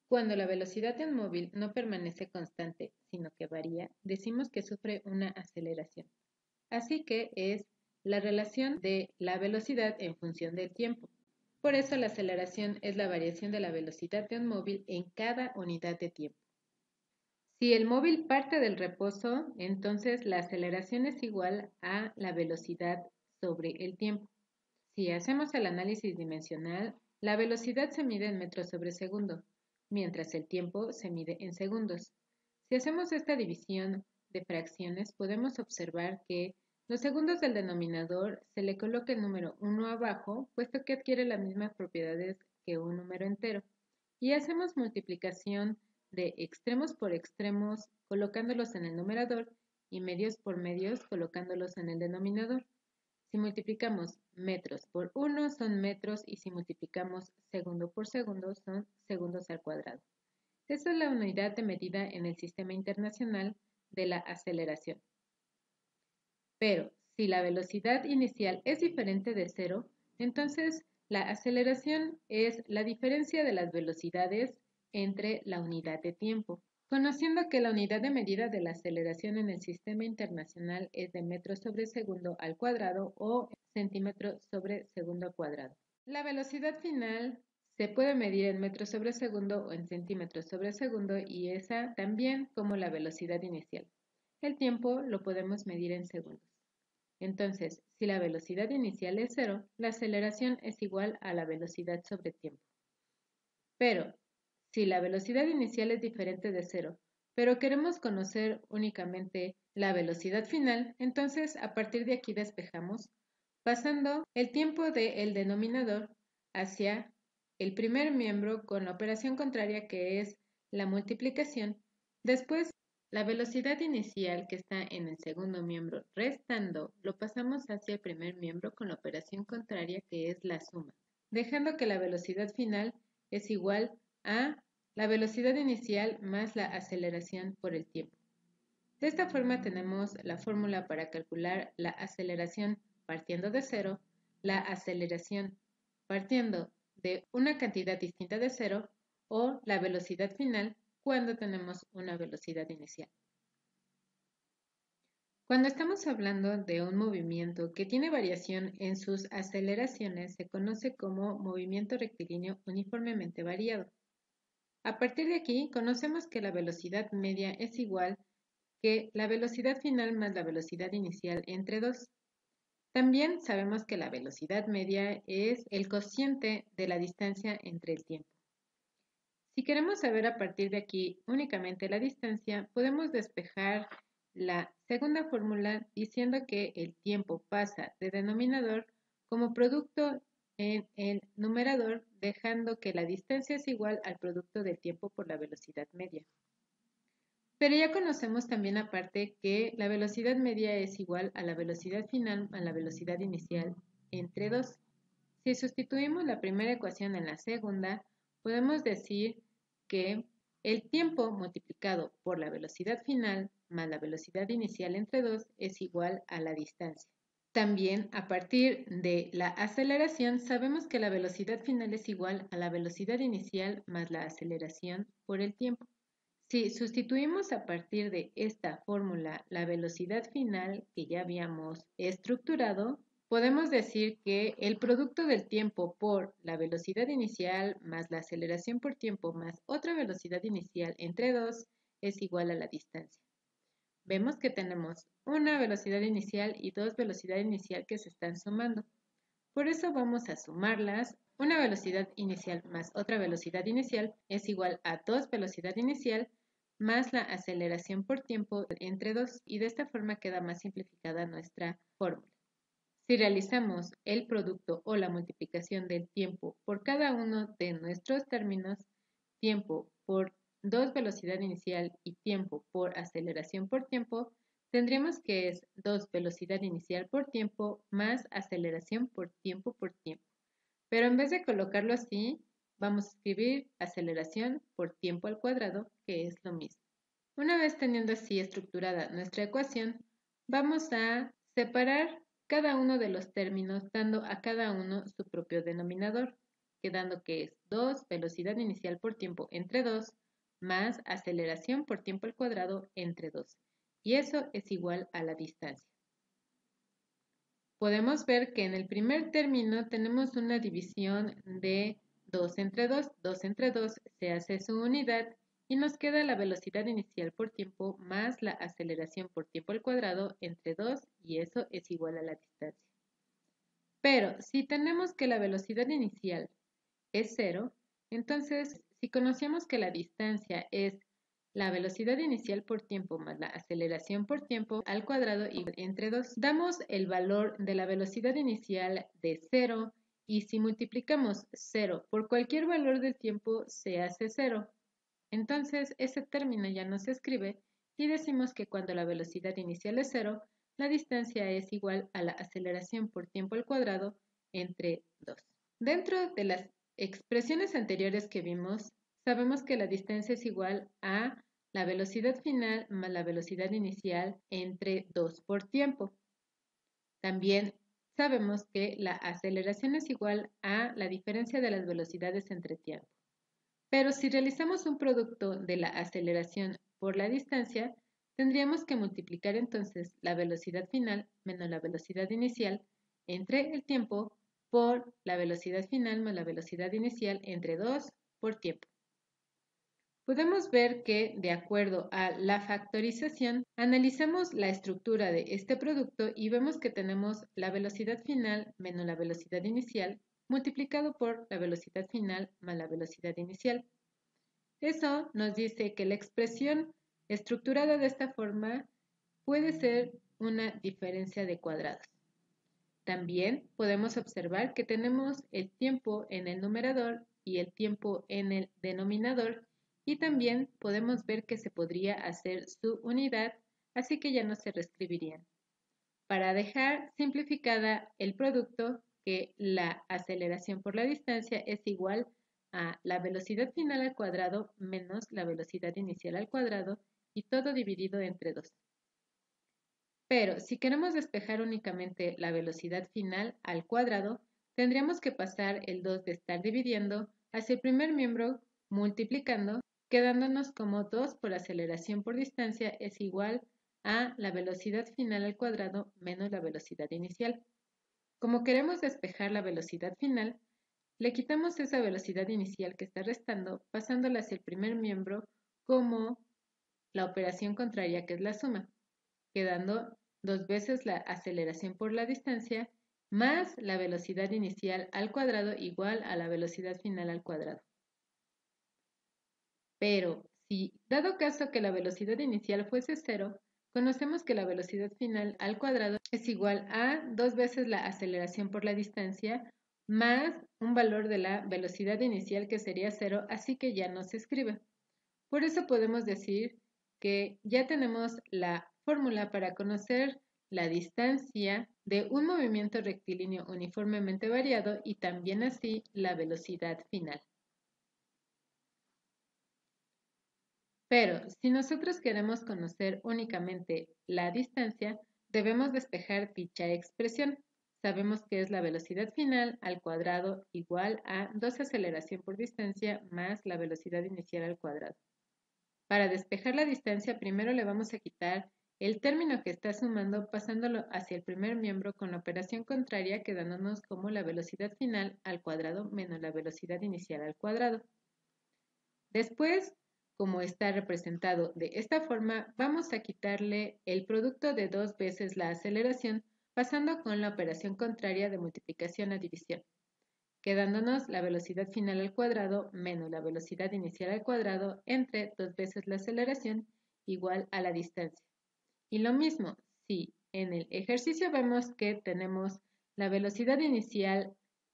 Cuando la velocidad de un móvil no permanece constante, sino que varía, decimos que sufre una aceleración. Así que es la relación de la velocidad en función del tiempo. Por eso la aceleración es la variación de la velocidad de un móvil en cada unidad de tiempo. Si el móvil parte del reposo, entonces la aceleración es igual a la velocidad sobre el tiempo. Si hacemos el análisis dimensional, la velocidad se mide en metros sobre segundo, mientras el tiempo se mide en segundos. Si hacemos esta división de fracciones, podemos observar que los segundos del denominador se le coloca el número 1 abajo, puesto que adquiere las mismas propiedades que un número entero. Y hacemos multiplicación de extremos por extremos colocándolos en el numerador y medios por medios colocándolos en el denominador. Si multiplicamos metros por 1 son metros y si multiplicamos segundo por segundo son segundos al cuadrado. Esa es la unidad de medida en el sistema internacional de la aceleración. Pero si la velocidad inicial es diferente de cero, entonces la aceleración es la diferencia de las velocidades entre la unidad de tiempo. Conociendo que la unidad de medida de la aceleración en el sistema internacional es de metros sobre segundo al cuadrado o centímetros sobre segundo al cuadrado. La velocidad final se puede medir en metros sobre segundo o en centímetros sobre segundo y esa también como la velocidad inicial. El tiempo lo podemos medir en segundos. Entonces, si la velocidad inicial es cero, la aceleración es igual a la velocidad sobre tiempo. Pero, si la velocidad inicial es diferente de cero, pero queremos conocer únicamente la velocidad final, entonces a partir de aquí despejamos, pasando el tiempo del denominador hacia el primer miembro con la operación contraria que es la multiplicación. Después, la velocidad inicial que está en el segundo miembro restando, lo pasamos hacia el primer miembro con la operación contraria que es la suma, dejando que la velocidad final es igual a la velocidad inicial más la aceleración por el tiempo. De esta forma tenemos la fórmula para calcular la aceleración partiendo de cero, la aceleración partiendo de una cantidad distinta de cero o la velocidad final cuando tenemos una velocidad inicial. Cuando estamos hablando de un movimiento que tiene variación en sus aceleraciones, se conoce como movimiento rectilíneo uniformemente variado. A partir de aquí, conocemos que la velocidad media es igual que la velocidad final más la velocidad inicial entre 2. También sabemos que la velocidad media es el cociente de la distancia entre el tiempo. Si queremos saber a partir de aquí únicamente la distancia, podemos despejar la segunda fórmula diciendo que el tiempo pasa de denominador como producto en el numerador, dejando que la distancia es igual al producto del tiempo por la velocidad media. Pero ya conocemos también aparte que la velocidad media es igual a la velocidad final a la velocidad inicial entre 2. Si sustituimos la primera ecuación en la segunda, podemos decir que el tiempo multiplicado por la velocidad final más la velocidad inicial entre 2 es igual a la distancia. También a partir de la aceleración sabemos que la velocidad final es igual a la velocidad inicial más la aceleración por el tiempo. Si sustituimos a partir de esta fórmula la velocidad final que ya habíamos estructurado, podemos decir que el producto del tiempo por la velocidad inicial más la aceleración por tiempo más otra velocidad inicial entre 2 es igual a la distancia. Vemos que tenemos una velocidad inicial y dos velocidades inicial que se están sumando. Por eso vamos a sumarlas. Una velocidad inicial más otra velocidad inicial es igual a 2 velocidad inicial más la aceleración por tiempo entre 2 y de esta forma queda más simplificada nuestra fórmula. Si realizamos el producto o la multiplicación del tiempo por cada uno de nuestros términos, tiempo por 2 velocidad inicial y tiempo por aceleración por tiempo, tendríamos que es 2 velocidad inicial por tiempo más aceleración por tiempo. Pero en vez de colocarlo así, vamos a escribir aceleración por tiempo al cuadrado, que es lo mismo. Una vez teniendo así estructurada nuestra ecuación, vamos a separar cada uno de los términos dando a cada uno su propio denominador. quedando que es 2 velocidad inicial por tiempo entre 2 más aceleración por tiempo al cuadrado entre 2. Y eso es igual a la distancia. Podemos ver que en el primer término tenemos una división de 2 entre 2. 2 entre 2 se hace su unidad y nos queda la velocidad inicial por tiempo más la aceleración por tiempo al cuadrado entre 2 y eso es igual a la distancia. Pero si tenemos que la velocidad inicial es 0, entonces si conocemos que la distancia es la velocidad inicial por tiempo más la aceleración por tiempo al cuadrado y entre 2, damos el valor de la velocidad inicial de 0 y si multiplicamos 0 por cualquier valor del tiempo se hace 0. Entonces ese término ya no se escribe y decimos que cuando la velocidad inicial es 0, la distancia es igual a la aceleración por tiempo al cuadrado entre 2. Dentro de las expresiones anteriores que vimos, sabemos que la distancia es igual a la velocidad final más la velocidad inicial entre 2 por tiempo. También sabemos que la aceleración es igual a la diferencia de las velocidades entre tiempo. Pero si realizamos un producto de la aceleración por la distancia, tendríamos que multiplicar entonces la velocidad final menos la velocidad inicial entre el tiempo por la velocidad final más la velocidad inicial entre 2 por tiempo. Podemos ver que, de acuerdo a la factorización, analizamos la estructura de este producto y vemos que tenemos la velocidad final menos la velocidad inicial multiplicado por la velocidad final más la velocidad inicial. Eso nos dice que la expresión estructurada de esta forma puede ser una diferencia de cuadrados. También podemos observar que tenemos el tiempo en el numerador y el tiempo en el denominador y también podemos ver que se podría hacer su unidad, así que ya no se reescribirían. Para dejar simplificada el producto, que la aceleración por la distancia es igual a la velocidad final al cuadrado menos la velocidad inicial al cuadrado y todo dividido entre 2. Pero si queremos despejar únicamente la velocidad final al cuadrado, tendríamos que pasar el 2 de estar dividiendo hacia el primer miembro multiplicando, quedándonos como 2 por aceleración por distancia es igual a la velocidad final al cuadrado menos la velocidad inicial. Como queremos despejar la velocidad final, le quitamos esa velocidad inicial que está restando, pasándola hacia el primer miembro como la operación contraria, que es la suma, quedando 2 veces la aceleración por la distancia más la velocidad inicial al cuadrado igual a la velocidad final al cuadrado. Pero si, dado caso que la velocidad inicial fuese 0, conocemos que la velocidad final al cuadrado es igual a 2 veces la aceleración por la distancia más un valor de la velocidad inicial que sería 0, así que ya no se escribe. Por eso podemos decir que ya tenemos la fórmula para conocer la distancia de un movimiento rectilíneo uniformemente variado y también así la velocidad final. Pero si nosotros queremos conocer únicamente la distancia, debemos despejar dicha expresión. Sabemos que es la velocidad final al cuadrado igual a 2 aceleración por distancia más la velocidad inicial al cuadrado. Para despejar la distancia, primero le vamos a quitar el término que está sumando pasándolo hacia el primer miembro con la operación contraria quedándonos como la velocidad final al cuadrado menos la velocidad inicial al cuadrado. Después, como está representado de esta forma, vamos a quitarle el producto de 2 veces la aceleración pasando con la operación contraria de multiplicación a división, quedándonos la velocidad final al cuadrado menos la velocidad inicial al cuadrado entre 2 veces la aceleración igual a la distancia. Y lo mismo, si en el ejercicio vemos que tenemos la velocidad inicial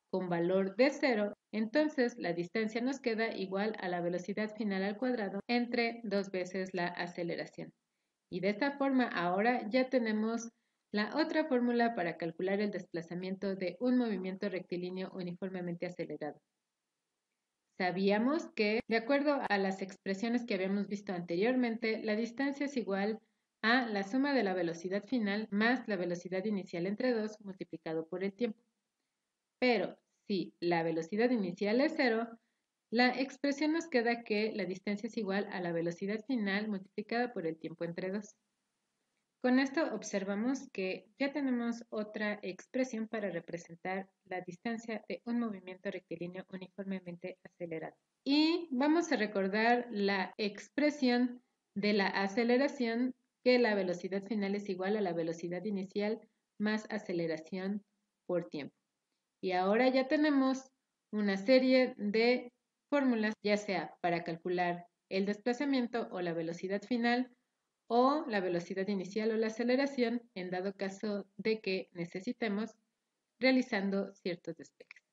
con valor de 0, entonces la distancia nos queda igual a la velocidad final al cuadrado entre 2 veces la aceleración. Y de esta forma ahora ya tenemos la otra fórmula para calcular el desplazamiento de un movimiento rectilíneo uniformemente acelerado. Sabíamos que, de acuerdo a las expresiones que habíamos visto anteriormente, la distancia es igual a la suma de la velocidad final más la velocidad inicial entre 2 multiplicado por el tiempo. Pero si la velocidad inicial es 0, la expresión nos queda que la distancia es igual a la velocidad final multiplicada por el tiempo entre 2. Con esto observamos que ya tenemos otra expresión para representar la distancia de un movimiento rectilíneo uniformemente acelerado. Y vamos a recordar la expresión de la aceleración, que la velocidad final es igual a la velocidad inicial más aceleración por tiempo. Y ahora ya tenemos una serie de fórmulas, ya sea para calcular el desplazamiento o la velocidad final, o la velocidad inicial o la aceleración, en dado caso de que necesitemos realizando ciertos despejes.